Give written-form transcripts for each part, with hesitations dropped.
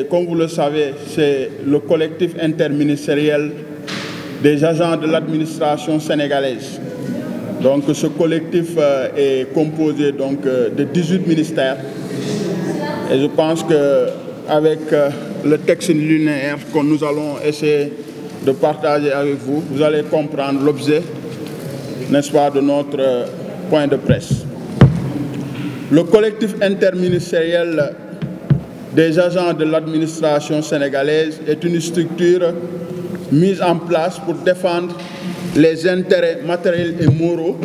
Comme vous le savez, c'est le collectif interministériel des agents de l'administration sénégalaise. Donc ce collectif est composé donc, de 18 ministères. Et je pense qu'avec le texte linéaire que nous allons essayer de partager avec vous, vous allez comprendre l'objet, n'est-ce pas, de notre point de presse. Le collectif interministériel des agents de l'administration sénégalaise est une structure mise en place pour défendre les intérêts matériels et moraux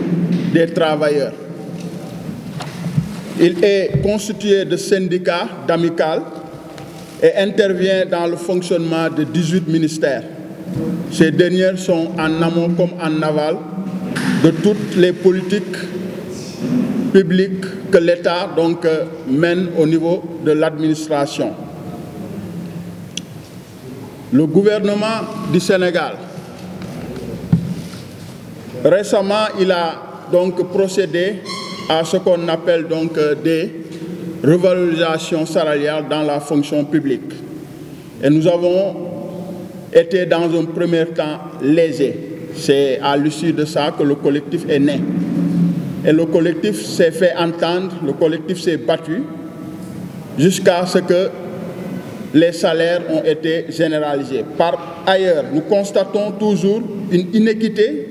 des travailleurs. Il est constitué de syndicats, d'amicales et intervient dans le fonctionnement de 18 ministères. Ces dernières sont en amont comme en aval de toutes les politiques publiques que l'État mène au niveau de l'administration. Le gouvernement du Sénégal, récemment, il a donc procédé à ce qu'on appelle donc des revalorisations salariales dans la fonction publique. Et nous avons été dans un premier temps lésés. C'est à l'issue de ça que le collectif est né. Et le collectif s'est fait entendre, le collectif s'est battu jusqu'à ce que les salaires ont été généralisés. Par ailleurs, nous constatons toujours une inéquité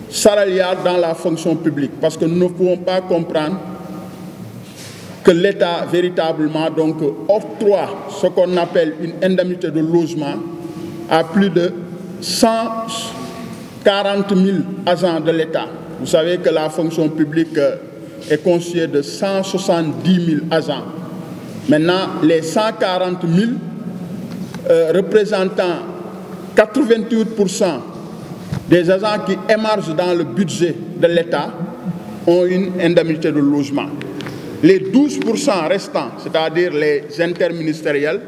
salariale dans la fonction publique parce que nous ne pouvons pas comprendre que l'État véritablement octroie ce qu'on appelle une indemnité de logement à plus de 140 000 agents de l'État. Vous savez que la fonction publique est constituée de 170 000 agents. Maintenant, les 140 000 représentant 88% des agents qui émargent dans le budget de l'État ont une indemnité de logement. Les 12% restants, c'est-à-dire les interministériels,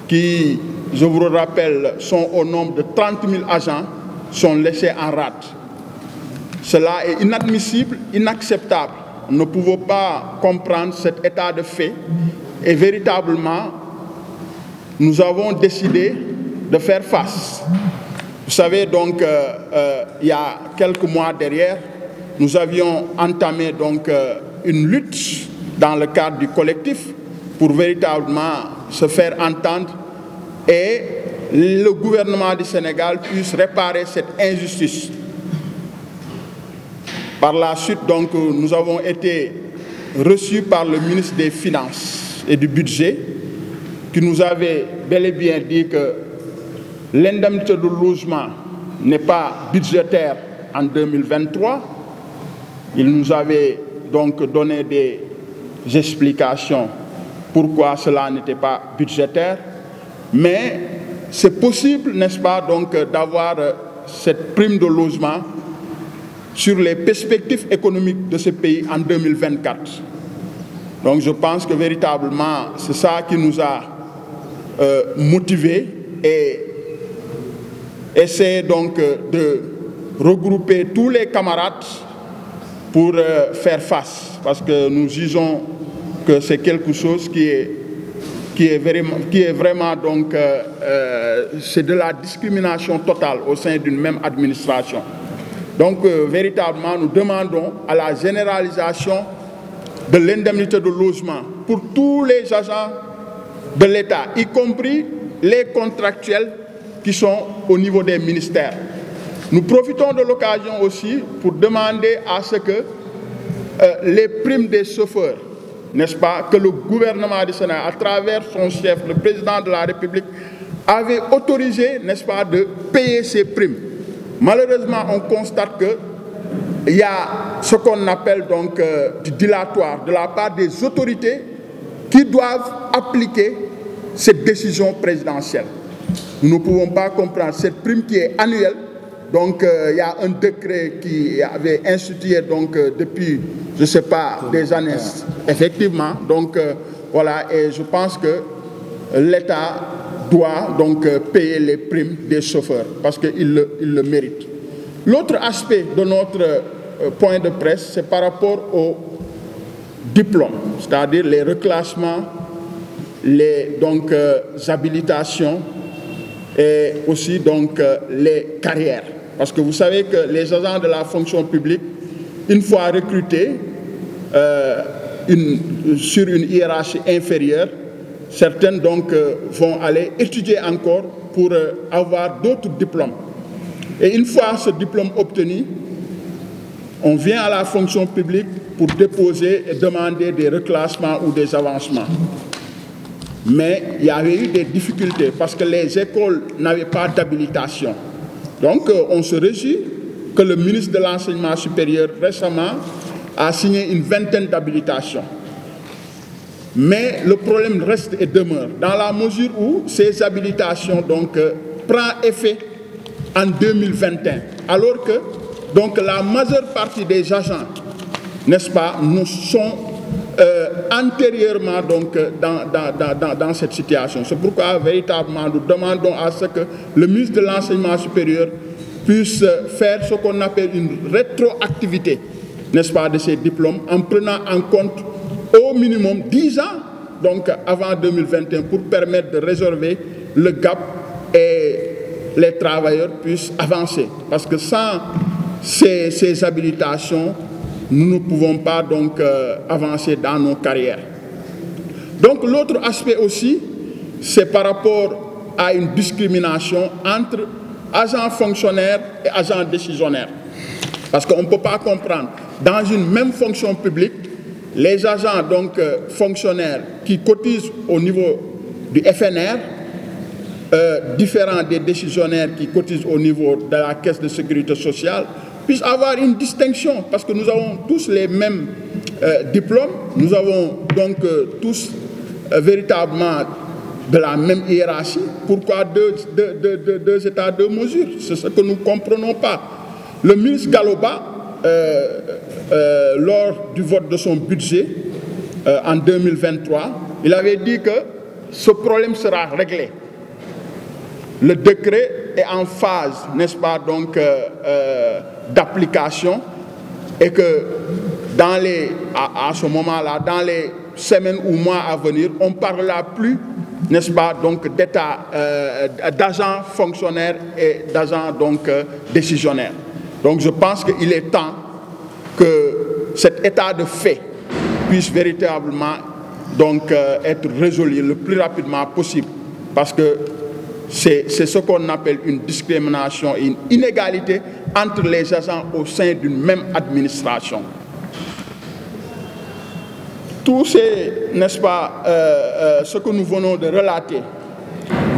qui, je vous le rappelle, sont au nombre de 30 000 agents, sont laissés en rade. Cela est inadmissible, inacceptable. Nous ne pouvons pas comprendre cet état de fait et véritablement, nous avons décidé de faire face. Vous savez donc, il y a quelques mois derrière, nous avions entamé donc une lutte dans le cadre du collectif pour véritablement se faire entendre et le gouvernement du Sénégal puisse réparer cette injustice. Par la suite, donc, nous avons été reçus par le ministre des Finances et du Budget qui nous avait bel et bien dit que l'indemnité de logement n'est pas budgétaire en 2023. Il nous avait donc donné des explications pourquoi cela n'était pas budgétaire. Mais c'est possible, n'est-ce pas, donc d'avoir cette prime de logement sur les perspectives économiques de ce pays en 2024. Donc je pense que véritablement, c'est ça qui nous a motivés et essayer donc de regrouper tous les camarades pour faire face. Parce que nous jugeons que c'est quelque chose qui est vraiment donc, c'est de la discrimination totale au sein d'une même administration. Donc, véritablement, nous demandons à la généralisation de l'indemnité de logement pour tous les agents de l'État, y compris les contractuels qui sont au niveau des ministères. Nous profitons de l'occasion aussi pour demander à ce que les primes des chauffeurs, n'est-ce pas, que le gouvernement du Sénégal, à travers son chef, le président de la République, avait autorisé, n'est-ce pas, de payer ces primes. Malheureusement, on constate qu'il y a ce qu'on appelle donc du dilatoire de la part des autorités qui doivent appliquer cette décision présidentielle. Nous ne pouvons pas comprendre cette prime qui est annuelle. Donc, il y a un décret qui avait institué donc, depuis, je ne sais pas, des années, effectivement. Donc, voilà, et je pense que l'État doit donc payer les primes des chauffeurs parce qu'ils le méritent. L'autre aspect de notre point de presse, c'est par rapport diplômes, c'est-à-dire les reclassements, les habilitations et aussi les carrières. Parce que vous savez que les agents de la fonction publique, une fois recrutés sur une hiérarchie inférieure, certaines vont aller étudier encore pour avoir d'autres diplômes. Et une fois ce diplôme obtenu, on vient à la fonction publique pour déposer et demander des reclassements ou des avancements. Mais il y avait eu des difficultés parce que les écoles n'avaient pas d'habilitation. Donc on se réjouit que le ministre de l'Enseignement supérieur récemment a signé une vingtaine d'habilitations. Mais le problème reste et demeure dans la mesure où ces habilitations prennent effet en 2021, alors que la majeure partie des agents, n'est-ce pas, nous sont antérieurement dans cette situation. C'est pourquoi véritablement nous demandons à ce que le ministre de l'Enseignement supérieur puisse faire ce qu'on appelle une rétroactivité, n'est-ce pas, de ces diplômes en prenant en compte au minimum 10 ans avant 2021 pour permettre de résorber le gap et les travailleurs puissent avancer. Parce que sans ces habilitations, nous ne pouvons pas avancer dans nos carrières. Donc l'autre aspect aussi, c'est par rapport à une discrimination entre agents fonctionnaires et agents décisionnaires. Parce qu'on ne peut pas comprendre, dans une même fonction publique, les agents fonctionnaires qui cotisent au niveau du FNR, différents des décisionnaires qui cotisent au niveau de la Caisse de sécurité sociale, puissent avoir une distinction, parce que nous avons tous les mêmes diplômes, nous avons tous véritablement de la même hiérarchie. Pourquoi deux états, deux mesures? C'est ce que nous ne comprenons pas. Le ministre Galoba, lors du vote de son budget en 2023, il avait dit que ce problème sera réglé. Le décret est en phase, n'est-ce pas, d'application, et que à ce moment-là, dans les semaines ou mois à venir, on ne parlera plus, n'est-ce pas, d'état d'agents fonctionnaires et d'agents décisionnaires. Donc je pense qu'il est temps que cet état de fait puisse véritablement être résolu le plus rapidement possible, parce que c'est ce qu'on appelle une discrimination et une inégalité entre les agents au sein d'une même administration. Tout n'est-ce pas, ce que nous venons de relater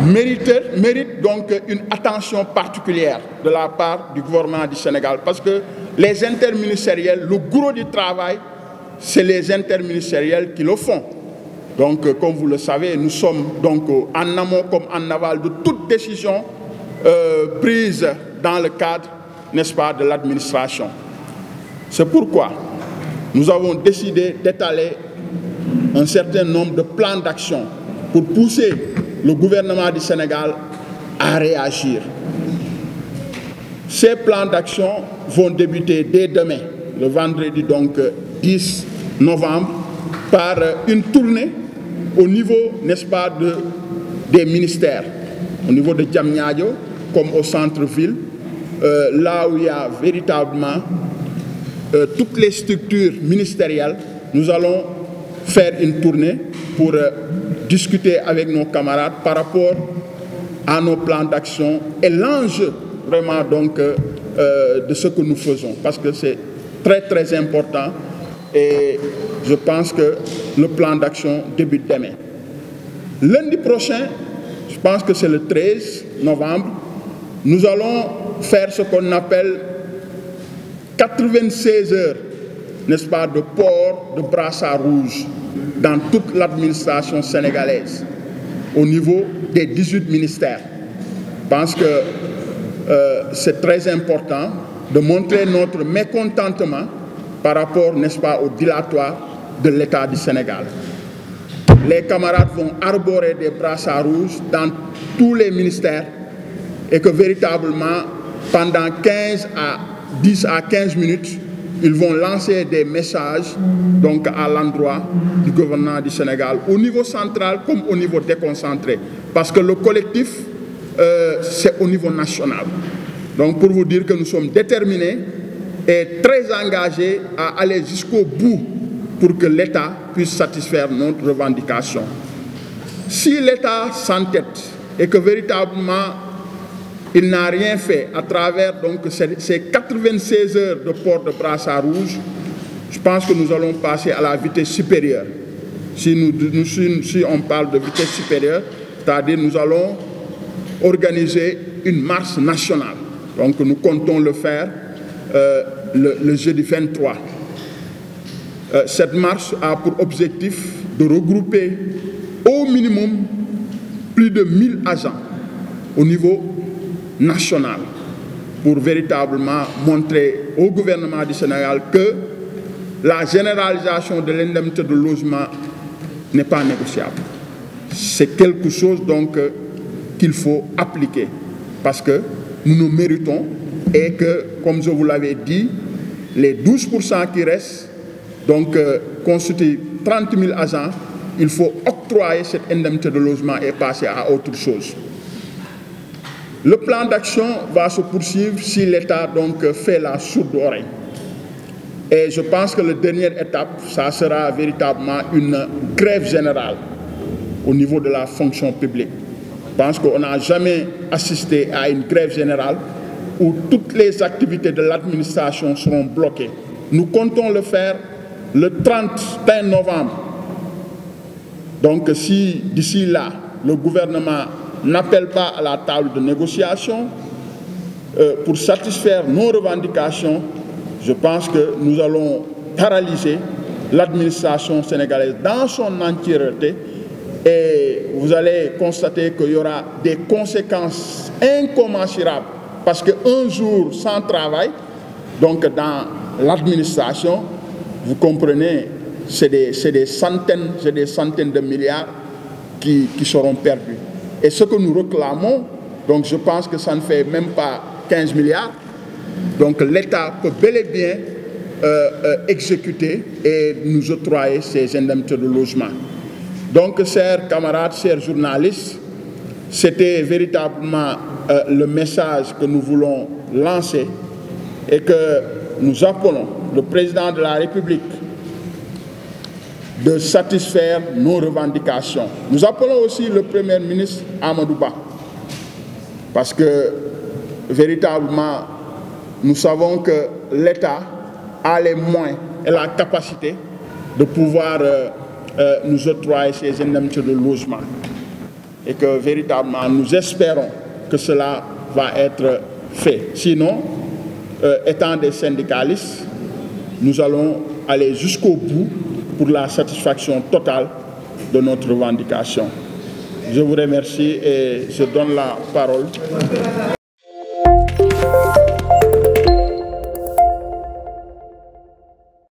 mérite donc une attention particulière de la part du gouvernement du Sénégal, parce que les interministériels, le gros du travail, c'est les interministériels qui le font. Donc, comme vous le savez, nous sommes en amont comme en aval de toute décision prise dans le cadre, n'est-ce pas, de l'administration. C'est pourquoi nous avons décidé d'étaler un certain nombre de plans d'action pour pousser le gouvernement du Sénégal à réagir. Ces plans d'action vont débuter dès demain, le vendredi 10 novembre, par une tournée au niveau, n'est-ce pas, des ministères, au niveau de Diamniadio, comme au centre-ville, là où il y a véritablement toutes les structures ministérielles. Nous allons faire une tournée pour discuter avec nos camarades par rapport à nos plans d'action et l'enjeu vraiment de ce que nous faisons, parce que c'est très très important. Et je pense que le plan d'action débute demain. Lundi prochain, je pense que c'est le 13 novembre, nous allons faire ce qu'on appelle 96 heures, n'est-ce pas, de port de brassard rouge dans toute l'administration sénégalaise, au niveau des 18 ministères. Je pense que c'est très important de montrer notre mécontentement par rapport, n'est-ce pas, au dilatoire de l'État du Sénégal. Les camarades vont arborer des brassards rouges dans tous les ministères et que véritablement, pendant 10 à 15 minutes, ils vont lancer des messages donc, à l'endroit du gouvernement du Sénégal, au niveau central comme au niveau déconcentré. Parce que le collectif, c'est au niveau national. Donc pour vous dire que nous sommes déterminés et très engagés à aller jusqu'au bout pour que l'État puisse satisfaire notre revendication. Si l'État s'entête et que véritablement il n'a rien fait à travers donc, ces 96 heures de port de brassard rouge, je pense que nous allons passer à la vitesse supérieure. Si on parle de vitesse supérieure, c'est-à-dire nous allons organiser une marche nationale. Donc nous comptons le faire le jeudi 23. Cette marche a pour objectif de regrouper au minimum plus de 1000 agents au niveau national pour véritablement montrer au gouvernement du Sénégal que la généralisation de l'indemnité de logement n'est pas négociable. C'est quelque chose donc qu'il faut appliquer parce que nous nous méritons et que, comme je vous l'avais dit, les 12% qui restent donc constituent 30 000 agents. Il faut octroyer cette indemnité de logement et passer à autre chose. Le plan d'action va se poursuivre si l'État donc fait la sourde oreille. Et je pense que la dernière étape, ça sera véritablement une grève générale au niveau de la fonction publique. Je pense qu'on n'a jamais assisté à une grève générale où toutes les activités de l'administration seront bloquées. Nous comptons le faire le 31 novembre. Donc si d'ici là, le gouvernement n'appelle pas à la table de négociation pour satisfaire nos revendications, je pense que nous allons paralyser l'administration sénégalaise dans son entièreté et vous allez constater qu'il y aura des conséquences incommensurables parce qu'un jour sans travail, donc dans l'administration, vous comprenez, c'est des centaines de milliards qui seront perdus. Et ce que nous réclamons, donc je pense que ça ne fait même pas 15 milliards, donc l'État peut bel et bien exécuter et nous octroyer ces indemnités de logement. Donc, chers camarades, chers journalistes, c'était véritablement le message que nous voulons lancer et que nous appelons le président de la République de satisfaire nos revendications. Nous appelons aussi le Premier ministre Amadou Ba parce que véritablement nous savons que l'État a les moyens et la capacité de pouvoir nous octroyer ces indemnités de logement et que véritablement nous espérons que cela va être fait. Sinon, étant des syndicalistes, nous allons aller jusqu'au bout pour la satisfaction totale de notre revendication. Je vous remercie et je donne la parole.